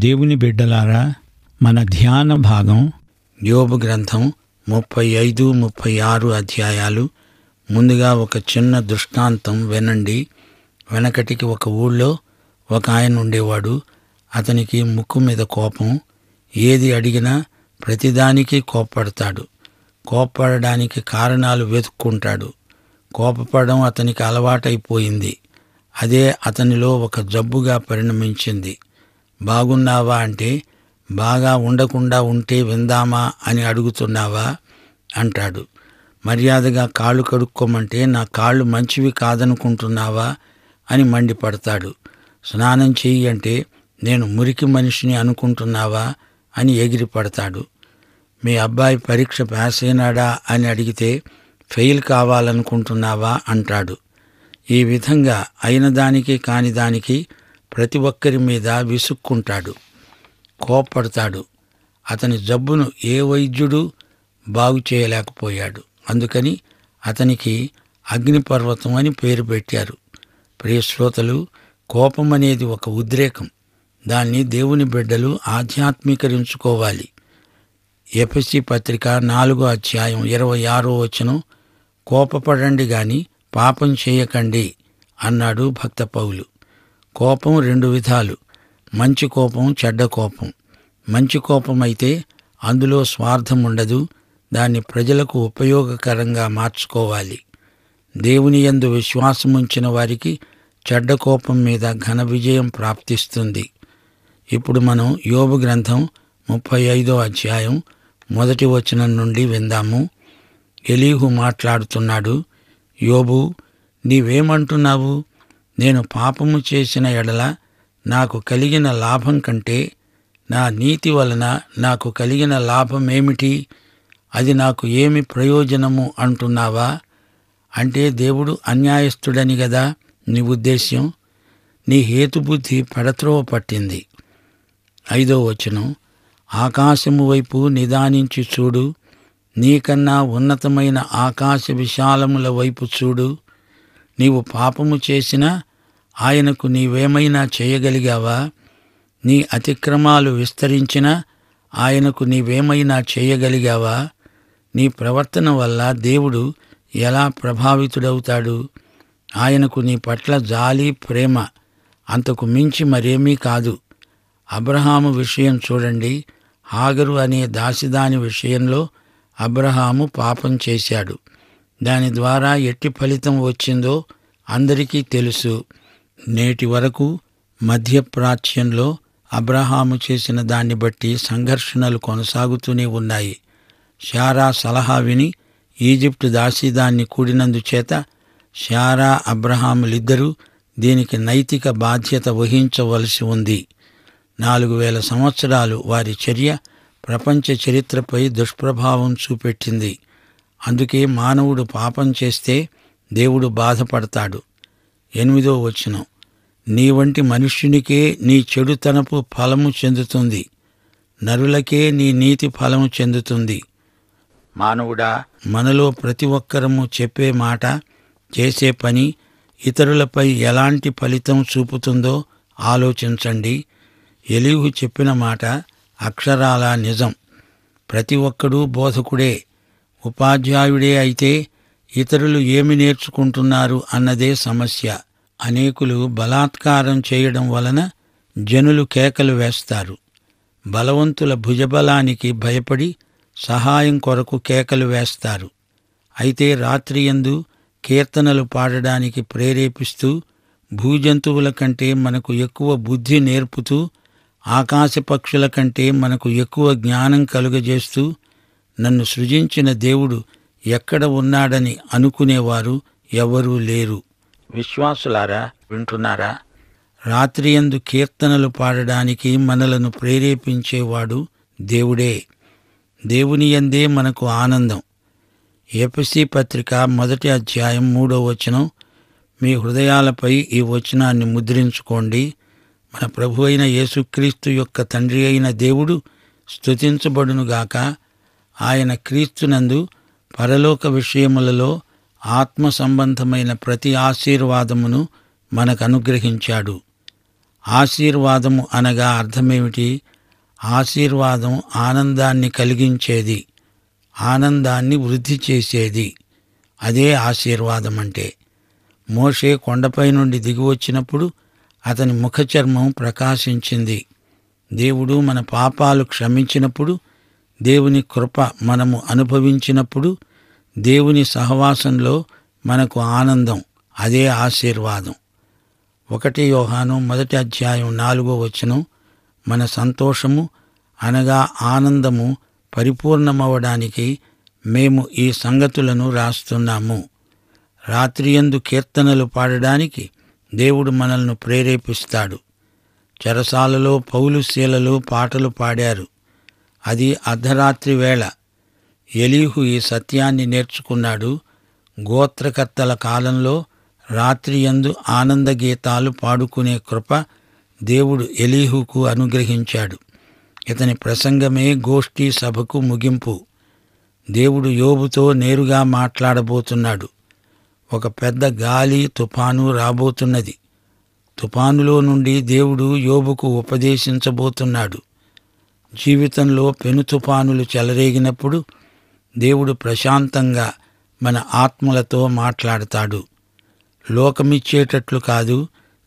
దేవుని బిడ్డలారా, మన ధ్యాన భాగం యోబు గ్రంథం 35, 36 అధ్యాయాలు. ముందుగా ఒక చిన్న దృష్టాంతం వినండి. వెనకటికి ఒక ఊళ్ళో ఒక ఆయన ఉండేవాడు. అతనికి ముక్కు మీద కోపం. ఏది అడిగినా ప్రతిదానికి కోప్పడతాడు. కోప్పడడానికి కారణాలు వెతుక్కుంటాడు. కోపపడడం అతనికి అలవాటైపోయింది. అదే అతనిలో ఒక జబ్బుగా పరిణమించింది. బాగున్నావా అంటే బాగా ఉండకుండా ఉంటే విందామా అని అడుగుతున్నావా అంటాడు. మర్యాదగా కాళ్ళు కడుక్కోమంటే నా కాళ్ళు మంచివి కాదనుకుంటున్నావా అని మండిపడతాడు. స్నానం చెయ్యి అంటే నేను మురికి మనిషిని అనుకుంటున్నావా అని ఎగిరిపడతాడు. మీ అబ్బాయి పరీక్ష పాస్ అయినాడా అని అడిగితే ఫెయిల్ కావాలనుకుంటున్నావా అంటాడు. ఈ విధంగా అయిన దానికి కాని దానికి ప్రతి ఒక్కరి మీద విసుక్కుంటాడు, కోప్పడతాడు. అతని జబ్బును ఏ వైద్యుడు బాగు చేయలేకపోయాడు. అందుకని అతనికి అగ్నిపర్వతం అని పేరు పెట్టారు. ప్రియ శ్రోతలు, కోపం అనేది ఒక ఉద్రేకం. దాన్ని దేవుని బిడ్డలు ఆధ్యాత్మీకరించుకోవాలి. ఎఫెసీ పత్రిక 4వ అధ్యాయం 26వ వచనం, కోపపడండి గాని పాపం చేయకండి అన్నాడు భక్త పౌలు. కోపం 2 విధాలు: మంచి కోపం, చెడ్డ కోపం. మంచి కోపం అయితే అందులో స్వార్థం ఉండదు. దాన్ని ప్రజలకు ఉపయోగకరంగా మార్చుకోవాలి. దేవుని యందు విశ్వాసముంచిన వారికి చెడ్డ కోపం మీద ఘన విజయం ప్రాప్తిస్తుంది. ఇప్పుడు మనం యోబు గ్రంథం 35వ అధ్యాయం 1వ వచనం నుండి విందాము. ఎలీహు మాట్లాడుతున్నాడు. యోబు, నీవేమంటున్నావు? నేను పాపము చేసిన ఎడల నాకు కలిగిన లాభం కంటే నా నీతి వలన నాకు కలిగిన లాభమేమిటి? అది నాకు ఏమి ప్రయోజనము అంటున్నావా? అంటే దేవుడు అన్యాయస్తుడని గదా నీ ఉద్దేశ్యం? నీ హేతుబుద్ధి పెడత్రోవ పట్టింది. 5వ వచనం, ఆకాశము వైపు నిదానించి చూడు, నీకన్నా ఉన్నతమైన ఆకాశ విశాలముల వైపు చూడు. నీవు పాపము చేసినా ఆయనకు నీవేమైనా చేయగలిగావా? నీ అతిక్రమాలు విస్తరించినా ఆయనకు నీవేమైనా చేయగలిగావా? నీ ప్రవర్తన వల్ల దేవుడు ఎలా ప్రభావితుడవుతాడు? ఆయనకు నీ పట్ల జాలి, ప్రేమ అంతకు మించి మరేమీ కాదు. అబ్రహాము విషయం చూడండి. హాగరు అనే దాసిదాని విషయంలో అబ్రహాము పాపం చేశాడు. దాని ద్వారా ఎట్టి ఫలితం వచ్చిందో అందరికీ తెలుసు. నేటి వరకు మధ్యప్రాచ్యంలో అబ్రహాము చేసిన దాన్ని బట్టి సంఘర్షణలు కొనసాగుతూనే ఉన్నాయి. శారా సలహా విని ఈజిప్టు దాసీదాన్ని కూడినందుచేత శారా, అబ్రహాములిద్దరూ దీనికి నైతిక బాధ్యత వహించవలసి ఉంది. 4000 సంవత్సరాలు వారి చర్య ప్రపంచ చరిత్రపై దుష్ప్రభావం చూపెట్టింది. అందుకే మానవుడు పాపం చేస్తే దేవుడు బాధపడతాడు. 8వ వచనం, నీ వంటి మనుష్యునికే నీ చెడుతనపు ఫలము చెందుతుంది, నరులకే నీ నీతి ఫలము చెందుతుంది. మానవుడా, మనలో ప్రతి ఒక్కరము చెప్పే మాట, చేసే పని ఇతరులపై ఎలాంటి ఫలితం చూపుతుందో ఆలోచించండి. ఎలీహు చెప్పిన మాట అక్షరాల నిజం. ప్రతి ఒక్కడూ బోధకుడే, ఉపాధ్యాయుడే అయితే ఇతరులు ఏమి నేర్చుకుంటున్నారు అన్నదే సమస్య. అనేకులు బలాత్కారం చేయడం వలన జనులు కేకలు వేస్తారు. బలవంతుల భుజబలానికి భయపడి సహాయం కొరకు కేకలు వేస్తారు. అయితే రాత్రియందు కీర్తనలు పాడడానికి ప్రేరేపిస్తూ, భూజంతువుల కంటే మనకు ఎక్కువ బుద్ధి నేర్పుతూ, ఆకాశ పక్షుల కంటే మనకు ఎక్కువ జ్ఞానం కలుగజేస్తూ, నన్ను సృజించిన దేవుడు ఎక్కడ ఉన్నాడని అనుకునేవారు ఎవరూ లేరు. విశ్వాసులారా, వింటున్నారా? రాత్రియందు కీర్తనలు పాడడానికి మనలను ప్రేరేపించేవాడు దేవుడే. దేవుని యందే మనకు ఆనందం. ఎఫెసీ పత్రిక 1వ అధ్యాయం 3వ వచనం, మీ హృదయాలపై ఈ వచనాన్ని ముద్రించుకోండి. మన ప్రభు అయిన యేసుక్రీస్తు యొక్క తండ్రి అయిన దేవుడు స్తుతించబడునుగాక. ఆయన క్రీస్తునందు పరలోక విషయములలో ఆత్మ సంబంధమైన ప్రతి ఆశీర్వాదమును మనకు అనుగ్రహించాడు. ఆశీర్వాదము అనగా అర్థమేమిటి? ఆశీర్వాదం ఆనందాన్ని కలిగించేది, ఆనందాన్ని వృద్ధి చేసేది. అదే ఆశీర్వాదం అంటే. మోషే కొండపై నుండి దిగివచ్చినప్పుడు అతని ముఖచర్మం ప్రకాశించింది. దేవుడు మన పాపాలు క్షమించినప్పుడు, దేవుని కృప మనము అనుభవించినప్పుడు, దేవుని సహవాసంలో మనకు ఆనందం. అదే ఆశీర్వాదం. 1 యోహాను 1:4 మన సంతోషము అనగా ఆనందము పరిపూర్ణమవడానికి మేము ఈ సంగతులను రాస్తున్నాము. రాత్రియందు కీర్తనలు పాడడానికి దేవుడు మనల్ని ప్రేరేపిస్తాడు. చెరసాలలో పౌలు శీలలు పాటలు పాడారు. అది అర్ధరాత్రి వేళ. ఎలీహు ఈ సత్యాన్ని నేర్చుకున్నాడు. గోత్రకర్తల కాలంలో రాత్రియందు ఆనందగీతాలు పాడుకునే కృప దేవుడు ఎలీహుకు అనుగ్రహించాడు. ఇతని ప్రసంగమే గోష్ఠీ సభకు ముగింపు. దేవుడు యోబుతో నేరుగా మాట్లాడబోతున్నాడు. ఒక పెద్ద గాలి తుఫాను రాబోతున్నది. తుఫానులో నుండి దేవుడు యోబుకు ఉపదేశించబోతున్నాడు. జీవితంలో పెను తుఫానులు చెలరేగినప్పుడు దేవుడు ప్రశాంతంగా మన ఆత్మలతో మాట్లాడతాడు. లోకమిచ్చేటట్లు కాదు,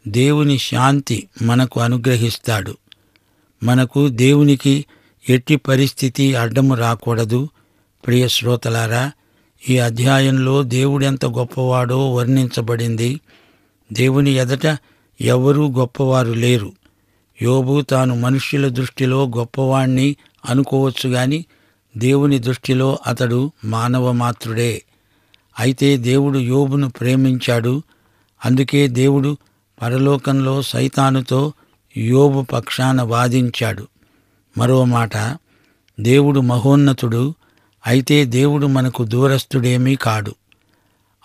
దేవుని శాంతి మనకు అనుగ్రహిస్తాడు. మనకు దేవునికి ఎట్టి పరిస్థితి అడ్డము రాకూడదు. ప్రియ శ్రోతలారా, ఈ అధ్యాయంలో దేవుడెంత గొప్పవాడో వర్ణించబడింది. దేవుని ఎదట ఎవరూ గొప్పవారు లేరు. యోబు తాను మనుష్యుల దృష్టిలో గొప్పవాణ్ణి అనుకోవచ్చు గాని దేవుని దృష్టిలో అతడు మానవ మాత్రుడే. అయితే దేవుడు యోబును ప్రేమించాడు. అందుకే దేవుడు పరలోకంలో సైతానుతో యోబు పక్షాన వాదించాడు. మరో మాట, దేవుడు మహోన్నతుడు. అయితే దేవుడు మనకు దూరస్థుడేమీ కాడు.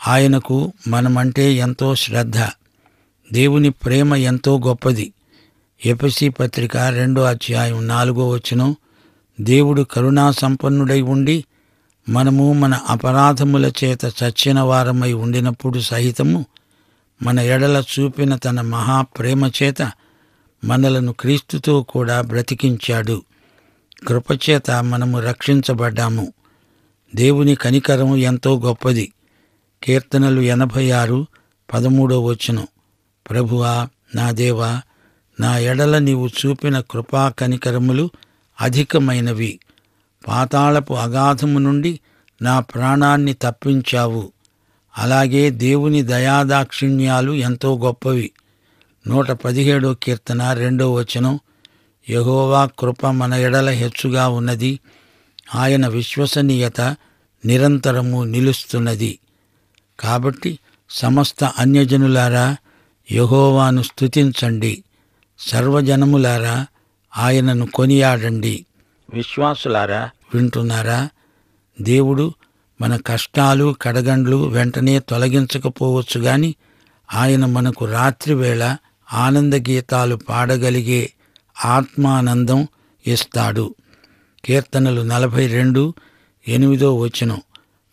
ఆయనకు మనమంటే ఎంతో శ్రద్ధ. దేవుని ప్రేమ ఎంతో గొప్పది. ఎఫెసీ పత్రిక 2:4 దేవుడు కరుణా సంపన్నుడై ఉండి మనము మన అపరాధముల చేత చచ్చిన వారమై ఉండినప్పుడు సహితము మన ఎడల చూపిన తన మహాప్రేమ చేత మనలను క్రీస్తుతో కూడా బ్రతికించాడు. కృపచేత మనము రక్షించబడ్డాము. దేవుని కనికరం ఎంతో గొప్పది. కీర్తనలు 86:13 ప్రభువా, నా దేవా, నా ఎడల నీవు చూపిన కృపా కనికరములు అధికమైనవి. పాతాళపు అగాధము నుండి నా ప్రాణాన్ని తప్పించావు. అలాగే దేవుని దయాదాక్షిణ్యాలు ఎంతో గొప్పవి. 117 కీర్తన 2 యెహోవా కృప మన ఎడల హెచ్చుగా ఉన్నది. ఆయన విశ్వసనీయత నిరంతరము నిలుస్తున్నది. కాబట్టి సమస్త అన్యజనులారా, యెహోవాను స్తుతించండి. సర్వజనములారా, ఆయనను కొనియాడండి. విశ్వాసులారా, వింటున్నారా? దేవుడు మన కష్టాలు కడగండ్లు వెంటనే తొలగించకపోవచ్చు గాని ఆయన మనకు రాత్రివేళ ఆనందగీతాలు పాడగలిగే ఆత్మానందం ఇస్తాడు. కీర్తనలు 42:8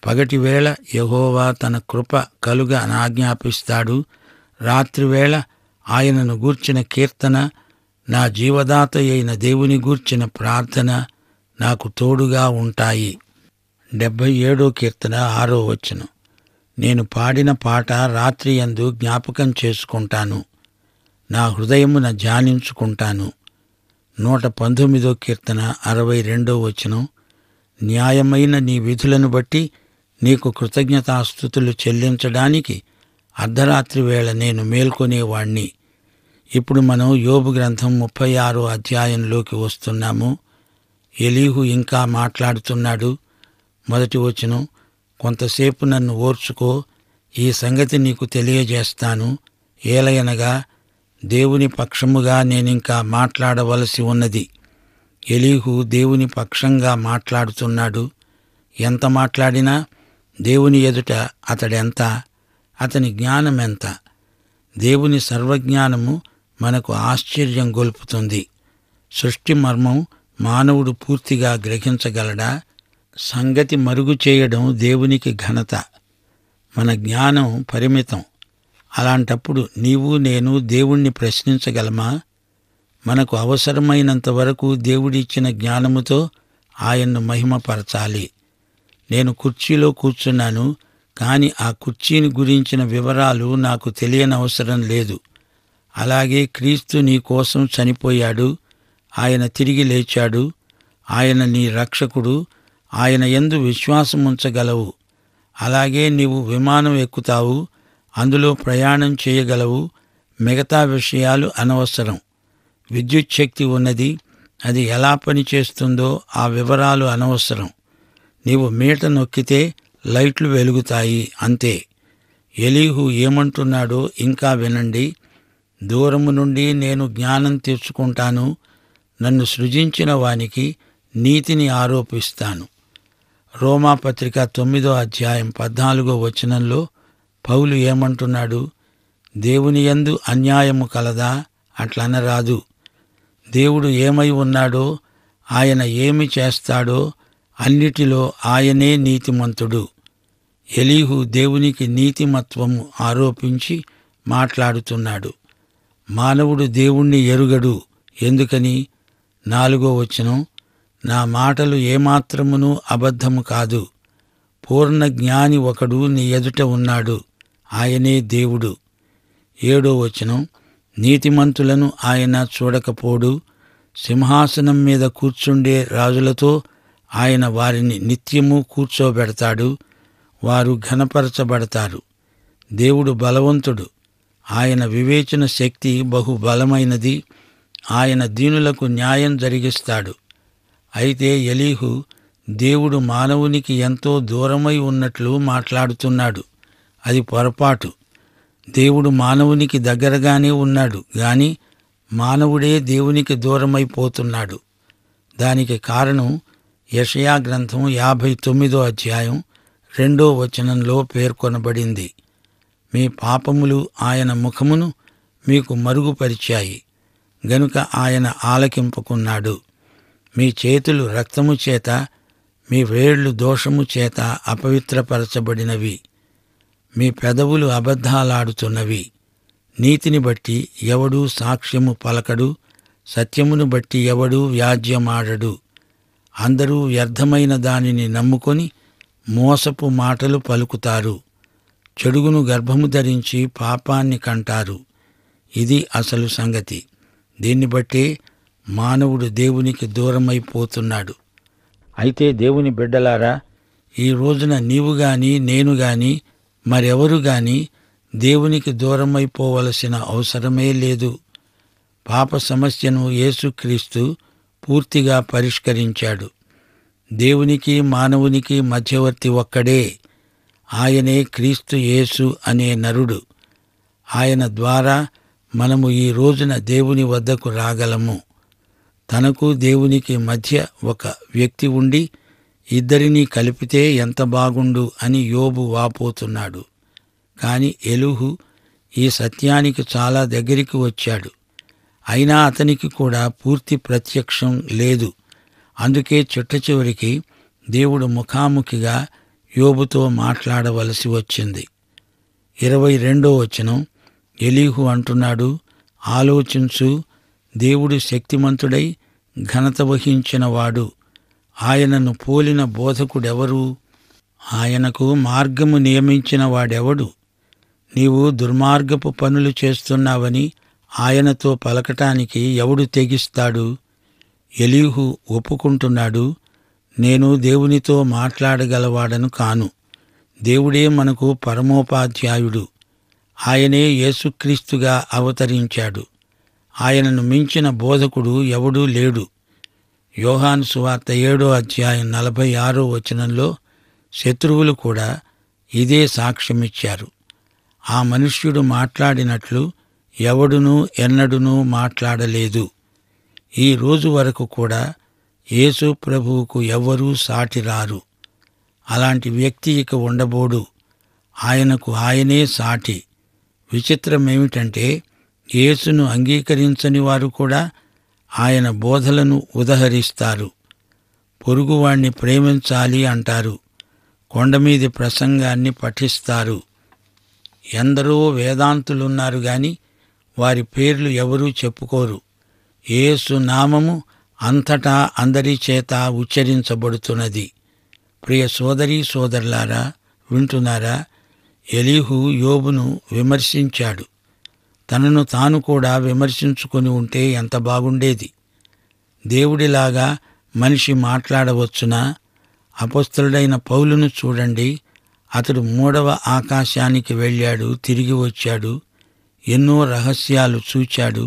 పగటివేళ యెహోవా తన కృప కలుగ ఆజ్ఞాపిస్తాడు. రాత్రివేళ ఆయనను గూర్చిన కీర్తన, నా జీవదాత అయిన దేవుని గూర్చిన ప్రార్థన నాకు తోడుగా ఉంటాయి. 77 కీర్తన 6 నేను పాడిన పాట రాత్రియందు జ్ఞాపకం చేసుకుంటాను, నా హృదయమున ధ్యానించుకుంటాను. 119 కీర్తన 62 న్యాయమైన నీ విధులను బట్టి నీకు కృతజ్ఞతాస్తుతులు చెల్లించడానికి అర్ధరాత్రి వేళ నేను మేల్కొనేవాణ్ణి. ఇప్పుడు మనం యోబు గ్రంథం 36 అధ్యాయంలోకి వస్తున్నాము. ఎలీహు ఇంకా మాట్లాడుతున్నాడు. 1 కొంతసేపు నన్ను ఓర్చుకో, ఈ సంగతి నీకు తెలియజేస్తాను. ఏలయనగా దేవుని పక్షముగా నేనింకా మాట్లాడవలసి ఉన్నది. ఎలీహు దేవుని పక్షంగా మాట్లాడుతున్నాడు. ఎంత మాట్లాడినా దేవుని ఎదుట అతడెంత, అతని జ్ఞానమెంత. దేవుని సర్వజ్ఞానము మనకు ఆశ్చర్యం గొల్పుతుంది. సృష్టి మర్మం మానవుడు పూర్తిగా గ్రహించగలడా? సంగతి మరుగు చేయడం దేవునికి ఘనత. మన జ్ఞానం పరిమితం. అలాంటప్పుడు నీవు నేను దేవుణ్ణి ప్రశ్నించగలమా? మనకు అవసరమైనంత వరకు దేవుడిచ్చిన జ్ఞానముతో ఆయన్ను మహిమపరచాలి. నేను కుర్చీలో కూర్చున్నాను, కాని ఆ కుర్చీని గురించిన వివరాలు నాకు తెలియనవసరం లేదు. అలాగే క్రీస్తు నీ కోసం చనిపోయాడు, ఆయన తిరిగి లేచాడు, ఆయన నీ రక్షకుడు, ఆయన యందు విశ్వాసముంచగలవు. అలాగే నీవు విమానం ఎక్కుతావు, అందులో ప్రయాణం చేయగలవు. మిగతా విషయాలు అనవసరం. విద్యుత్ శక్తి ఉన్నది, అది ఎలా పనిచేస్తుందో ఆ వివరాలు అనవసరం. నీవు మీట నొక్కితే లైట్లు వెలుగుతాయి, అంతే. ఎలీహు ఏమంటున్నాడో ఇంకా వినండి. దూరము నుండి నేను జ్ఞానం తెచ్చుకుంటాను, నన్ను సృజించిన వానికి నీతిని ఆరోపిస్తాను. రోమాపత్రిక 9వ అధ్యాయం 14వ వచనంలో పౌలు ఏమంటున్నాడు? దేవుని యందు అన్యాయము కలదా? అట్లనరాదు. దేవుడు ఏమై ఉన్నాడో, ఆయన ఏమి చేస్తాడో అన్నిటిలో ఆయనే నీతిమంతుడు. ఎలీహు దేవునికి నీతిమత్వము ఆరోపించి మాట్లాడుతున్నాడు. మానవుడు దేవుణ్ణి ఎరుగడు. ఎందుకని? 4వ వచనం, నా మాటలు ఏమాత్రమునూ అబద్ధము కాదు. పూర్ణ జ్ఞాని ఒకడు నీ ఎదుట ఉన్నాడు, ఆయనే దేవుడు. 7వ వచనం, నీతిమంతులను ఆయన చూడకపోడు. సింహాసనం మీద కూర్చుండే రాజులతో ఆయన వారిని నిత్యము కూర్చోబెడతాడు, వారు ఘనపరచబడతారు. దేవుడు బలవంతుడు, ఆయన వివేచన శక్తి బహు బలమైనది. ఆయన దీనులకు న్యాయం జరిగిస్తాడు. అయితే ఎలీహు దేవుడు మానవునికి ఎంతో దూరమై ఉన్నట్లు మాట్లాడుతున్నాడు. అది పొరపాటు. దేవుడు మానవునికి దగ్గరగానే ఉన్నాడు గాని మానవుడే దేవునికి దూరమైపోతున్నాడు. దానికి కారణం యెషయా గ్రంథం 59వ అధ్యాయం 2వ వచనంలో పేర్కొనబడింది. మీ పాపములు ఆయన ముఖమును మీకు మరుగుపరిచాయి గనుక ఆయన ఆలకింపుకున్నాడు. మీ చేతులు రక్తము చేత, మీ వేళ్లు దోషము చేత అపవిత్రపరచబడినవి. మీ పెదవులు అబద్ధాలాడుతున్నవి. నీతిని బట్టి ఎవడూ సాక్ష్యము పలకడు, సత్యమును బట్టి ఎవడూ వ్యాజ్యమాడడు. అందరూ వ్యర్థమైన దానిని నమ్ముకొని మోసపు మాటలు పలుకుతారు. చెడుగును గర్భము ధరించి పాపాన్ని కంటారు. ఇది అసలు సంగతి. దీన్ని బట్టే మానవుడు దేవునికి దూరమైపోతున్నాడు. అయితే దేవుని బిడ్డలారా, ఈ రోజున నీవు గాని నేను గాని మరెవరు గాని దేవునికి దూరమైపోవలసిన అవసరమే లేదు. పాప సమస్యను యేసుక్రీస్తు పూర్తిగా పరిష్కరించాడు. దేవునికి మానవునికి మధ్యవర్తి ఒక్కడే. ఆయనే క్రీస్తు యేసు అనే నరుడు. ఆయన ద్వారా మనము ఈ రోజున దేవుని వద్దకు రాగలము. తనకు దేవునికి మధ్య ఒక వ్యక్తి ఉండి ఇద్దరినీ కలిపితే ఎంత బాగుండు అని యోబు వాపోతున్నాడు. కాని ఎలీహు ఈ సత్యానికి చాలా దగ్గరికి వచ్చాడు. అయినా అతనికి కూడా పూర్తి ప్రత్యక్షం లేదు. అందుకే చిట్టచివరికి దేవుడు ముఖాముఖిగా యోబుతో మాట్లాడవలసి వచ్చింది. 22వ వచనం, ఎలీహు అంటున్నాడు, ఆలోచించు, దేవుడు శక్తిమంతుడై ఘనత వహించినవాడు. ఆయనను పోలిన బోధకుడెవరు? ఆయనకు మార్గము నియమించిన వాడెవడు? నీవు దుర్మార్గపు పనులు చేస్తున్నావని ఆయనతో పలకటానికి ఎవడు తెగిస్తాడు? ఎలీహు ఒప్పుకుంటున్నాడు, నేను దేవునితో మాట్లాడగలవాడను కాను. దేవుడే మనకు పరమోపాధ్యాయుడు. ఆయనే యేసుక్రీస్తుగా అవతరించాడు. ఆయనను మించిన బోధకుడు ఎవడూ లేడు. యోహాను సువార్త 7వ అధ్యాయం 46వ వచనంలో శత్రువులు కూడా ఇదే సాక్ష్యమిచ్చారు. ఆ మనుష్యుడు మాట్లాడినట్లు ఎవడునూ ఎన్నడూనూ మాట్లాడలేదు. ఈ రోజు వరకు కూడా యేసు ప్రభువుకు ఎవ్వరూ సాటిరారు. అలాంటి వ్యక్తి ఇక ఉండబోడు. ఆయనకు ఆయనే సాటి. విచిత్రమేమిటంటే యేసును అంగీకరించని వారు కూడా ఆయన బోధలను ఉదహరిస్తారు. పొరుగువాణ్ణి ప్రేమించాలి అంటారు. కొండమీది ప్రసంగాన్ని పఠిస్తారు. ఎందరో వేదాంతులున్నారు గాని వారి పేర్లు ఎవరూ చెప్పుకోరు. యేసు నామము అంతటా అందరి చేత ఉచ్చరించబడుతున్నది. ప్రియ సోదరీ సోదరులారా, వింటున్నారా? ఎలీహు యోబును విమర్శించాడు. తనను తాను కూడా విమర్శించుకొని ఉంటే ఎంత బాగుండేది. దేవుడిలాగా మనిషి మాట్లాడవచ్చునా? అపొస్తలుడైన పౌలును చూడండి. అతడు 3వ ఆకాశానికి వెళ్ళాడు, తిరిగి వచ్చాడు. ఎన్నో రహస్యాలు చూచాడు,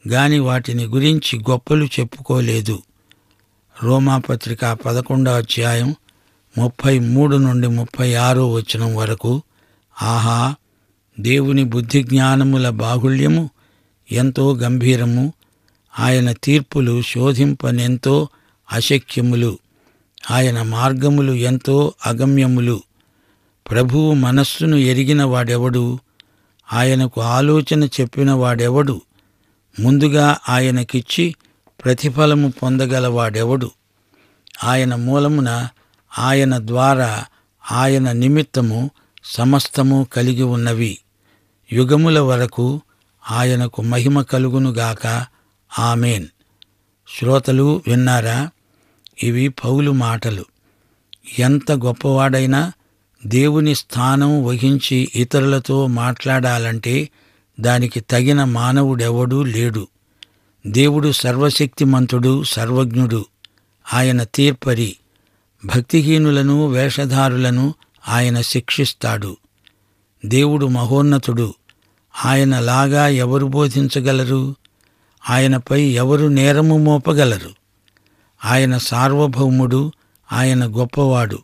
గాని వాటిని గురించి గొప్పలు చెప్పుకోలేదు. రోమాపత్రిక 11వ అధ్యాయం 33 నుండి 36 వచనం వరకు. ఆహా, దేవుని బుద్ధిజ్ఞానముల బాహుళ్యము ఎంతో గంభీరము. ఆయన తీర్పులు శోధింపనెంతో అశక్యములు. ఆయన మార్గములు ఎంతో అగమ్యములు. ప్రభువు మనస్సును ఎరిగిన వాడెవడు? ఆయనకు ఆలోచన చెప్పిన వాడెవడు? ముందుగా ఆయనకిచ్చి ప్రతిఫలము పొందగలవాడెవడు? ఆయన మూలమున, ఆయన ద్వారా, ఆయన నిమిత్తము సమస్తము కలిగి ఉన్నవి. యుగముల వరకు ఆయనకు మహిమ కలుగునుగాక. ఆమేన్. శ్రోతలు విన్నారా? ఇవి పౌలు మాటలు. ఎంత గొప్పవాడైనా దేవుని స్థానం వహించి ఇతరులతో మాట్లాడాలంటే దానికి తగిన మానవుడెవడూ లేడు. దేవుడు సర్వశక్తిమంతుడు, సర్వజ్ఞుడు. ఆయన తీర్పరి. భక్తిహీనులను, వేషధారులను ఆయన శిక్షిస్తాడు. దేవుడు మహోన్నతుడు. ఆయనలాగా ఎవరు బోధించగలరు? ఆయనపై ఎవరు నేరము మోపగలరు? ఆయన సార్వభౌముడు, ఆయన గొప్పవాడు.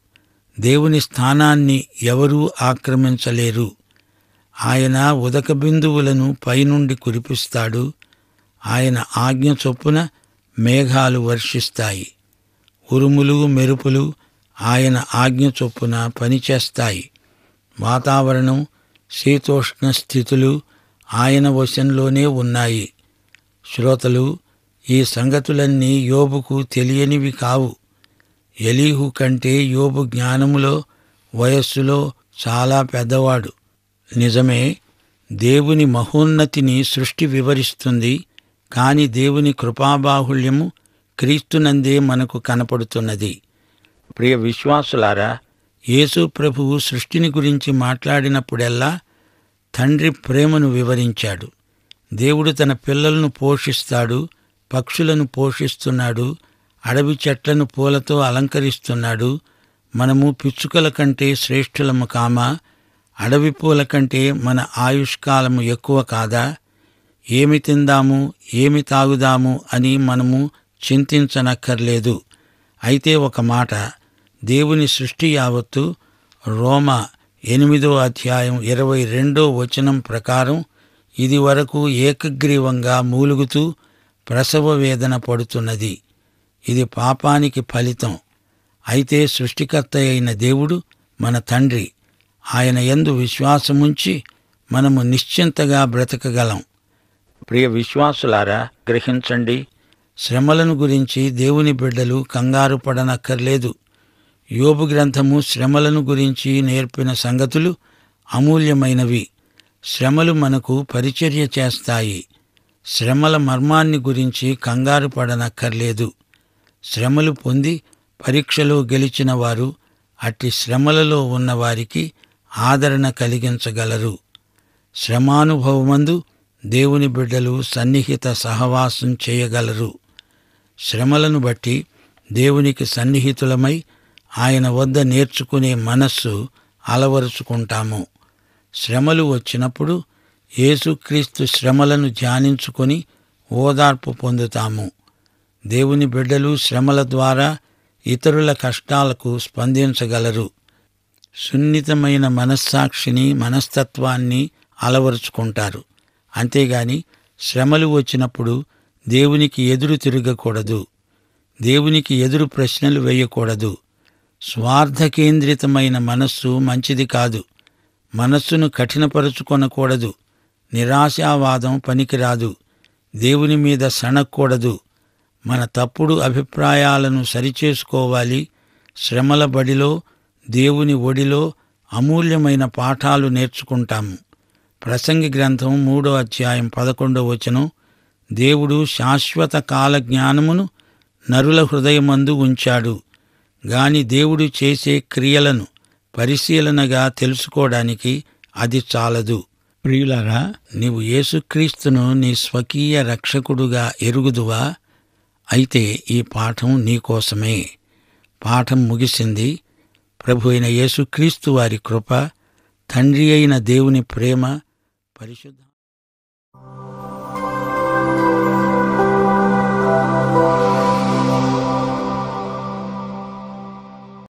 దేవుని స్థానాన్ని ఎవరూ ఆక్రమించలేరు. ఆయన ఉదక బిందువులను పైనుండి కురిపిస్తాడు. ఆయన ఆజ్ఞ చొప్పున మేఘాలు వర్షిస్తాయి. ఉరుములు, మెరుపులు ఆయన ఆజ్ఞ చొప్పున పనిచేస్తాయి. వాతావరణం, శీతోష్ణ స్థితులు ఆయన వశంలోనే ఉన్నాయి. శ్రోతలు, ఈ సంగతులన్నీ యోబుకు తెలియనివి కావు. ఎలీహు కంటే యోబు జ్ఞానములో, వయస్సులో చాలా పెద్దవాడు. నిజమే, దేవుని మహోన్నతిని సృష్టి వివరిస్తుంది. కాని దేవుని కృపాబాహుళ్యము క్రీస్తునందే మనకు కనపడుతున్నది. ప్రియ విశ్వాసులారా, యేసు ప్రభువు సృష్టిని గురించి మాట్లాడినప్పుడెల్లా తండ్రి ప్రేమను వివరించాడు. దేవుడు తన పిల్లలను పోషిస్తాడు, పక్షులను పోషిస్తున్నాడు, అడవి చెట్లను పూలతో అలంకరిస్తున్నాడు. మనము పిచ్చుకల కంటే శ్రేష్ఠులము కామా? అడవి పూల కంటే మన ఆయుష్కాలము ఎక్కువ కాదా? ఏమి తిందాము, ఏమి తాగుదాము అని మనము చింతించనక్కర్లేదు. అయితే ఒక మాట, దేవుని సృష్టి యావత్తు రోమా 8వ అధ్యాయం 22వ వచనం ప్రకారం ఇది వరకు ఏకగ్రీవంగా మూలుగుతూ ప్రసవ వేదన పడుతున్నది. ఇది పాపానికి ఫలితం. అయితే సృష్టికర్త అయిన దేవుడు మన తండ్రి. ఆయన యందు విశ్వాసముంచి మనము నిశ్చింతగా బ్రతకగలం. ప్రియ విశ్వాసులారా, గ్రహించండి, శ్రమలను గురించి దేవుని బిడ్డలు కంగారు పడనక్కర్లేదు. యోబు గ్రంథము శ్రమలను గురించి నేర్పిన సంగతులు అమూల్యమైనవి. శ్రమలు మనకు పరిచర్య చేస్తాయి. శ్రమల మర్మాన్ని గురించి కంగారు పడనక్కర్లేదు. శ్రమలు పొంది పరీక్షలో గెలిచిన వారు అట్టి శ్రమలలో ఉన్నవారికి ఆదరణ కలిగించగలరు. శ్రమానుభవమందు దేవుని బిడ్డలు సన్నిహిత సహవాసం చేయగలరు. శ్రమలను బట్టి దేవునికి సన్నిహితులమై ఆయన వద్ద నేర్చుకునే మనస్సు అలవరుచుకుంటాము. శ్రమలు వచ్చినప్పుడు యేసుక్రీస్తు శ్రమలను ధ్యానించుకొని ఓదార్పు పొందుతాము. దేవుని బిడ్డలు శ్రమల ద్వారా ఇతరుల కష్టాలకు స్పందించగలరు. సున్నితమైన మనస్సాక్షిని, మనస్తత్వాన్ని అలవరుచుకుంటారు. అంతేగాని శ్రమలు వచ్చినప్పుడు దేవునికి ఎదురు తిరగకూడదు. దేవునికి ఎదురు ప్రశ్నలు వేయకూడదు. స్వార్థకేంద్రితమైన మనస్సు మంచిది కాదు. మనస్సును కఠినపరుచుకొనకూడదు. నిరాశావాదం పనికిరాదు. దేవుని మీద సణక్కూడదు. మన తప్పుడు అభిప్రాయాలను సరిచేసుకోవాలి. శ్రమల బడిలో, దేవుని ఒడిలో అమూల్యమైన పాఠాలు నేర్చుకుంటాము. ప్రసంగి గ్రంథం 3వ అధ్యాయం 11వ వచనం, దేవుడు శాశ్వత కాల జ్ఞానమును నరుల హృదయమందు ఉంచాడు. గాని దేవుడు చేసే క్రియలను పరిశీలనగా తెలుసుకోవడానికి అది చాలదు. ప్రియులారా, నీవు యేసుక్రీస్తును నీ స్వకీయ రక్షకుడుగా ఎరుగుదువా? అయితే ఈ పాఠం నీకోసమే. పాఠం ముగిసింది. ప్రభు అయిన యేసుక్రీస్తు వారి కృప, తండ్రి అయిన దేవుని ప్రేమ, పరిశుద్ధ